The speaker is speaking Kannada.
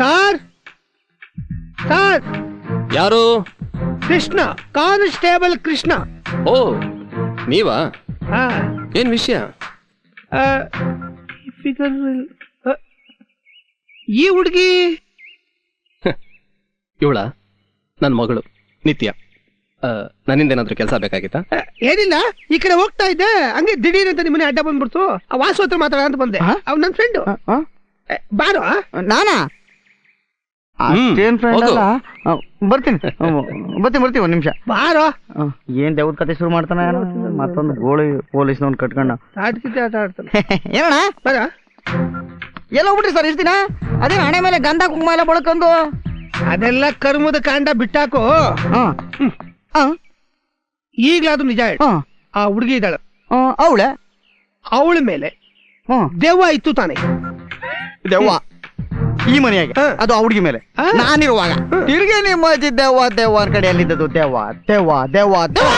ಸರ್ ಸರ್, ಯಾರು? ಕೃಷ್ಣ, ಕಾನ್ಸ್ಟೇಬಲ್ ಕೃಷ್ಣ. ಓ, ನೀವಾ? ಹಾ, ಏನ್ ವಿಷಯ? ಈ ಹುಡುಗಿ ಇವಳ ನನ್ನ ಮಗಳು ನಿತ್ಯ. ನನ್ನಿಂದ ಏನಾದ್ರು ಕೆಲಸ ಬೇಕಾಗಿತ್ತಾ? ಏನಿಲ್ಲ, ಈ ಕಡೆ ಹೋಗ್ತಾ ಇದ್ದೆ, ಹಂಗೆ ದಿಢೀರ್ ಅಂತ ನಿಮ್ಮನೆ ಅಡ್ಡ ಬಂದ್ಬಿಡ್ತು. ಆ ವಾಸು ಹತ್ರ ಮಾತಾಡ ಅಂತ ಬಂದೆ. ಅವ್ನು ನನ್ನ ಫ್ರೆಂಡು. ಬಾರೋ. ನಾನಾ? ಅಷ್ಟೇನ್ ಫ್ರೆಂಡ್ ಅಲ್ಲ. ಬರ್ತೀನಿ ಬರ್ತೀನಿ ಒಂದ್ ನಿಮಿಷ. ಬಾರೋ. ಏನ್ ದೇವ್ರ ಕತೆ ಶುರು ಮಾಡ್ತಾನ ಮತ್ತೊಂದು ಗೋಳಿ ಪೊಲೀಸ್ನವ್ನು ಕಟ್ಕೊಂಡ ಆಡ್ತಿದ್ದೆ ಆಟ ಆಡ್ತಾನೆ. ಏನಣ್ಣ ಬರ. ಎಲ್ಲ ಹೋಗ್ಬಿಟ್ರಿ ಸರ್ ಇಷ್ಟ್ ದಿನ? ಅದೇ ಹಣೆ ಮೇಲೆ ಗಂಧ ಕುಂಕುಮ ಎಲ್ಲ ಬಳಕೊಂಡು. ಅದೆಲ್ಲ ಕರ್ಮದ ಕಾಂಡ ಬಿಟ್ಟಾಕು. ಈಗ್ಲಾದ್ರು ನಿಜ ಹೇಳ. ಆ ಹುಡುಗಿ ಇದ್ದಾಳ, ಅವಳೆ ಅವಳ ಮೇಲೆ ದೆವ್ವ ಇತ್ತು ತಾನೆ? ದೆವ್ವ ಈ ಮನೆಯಾಗೆ, ಅದು ಆ ಹುಡುಗಿ ಮೇಲೆ ನಾನಿರುವಾಗ ತಿರ್ಗಿ ನಿಮ್ಮ ದೆವ್ವ ದೆವ್ವ ಕಡೆ ಎಲ್ಲಿದ್ದದು? ದೆವ್ವ ದೆವ್ವ ದೆವ್ವ ದೆವ್ವ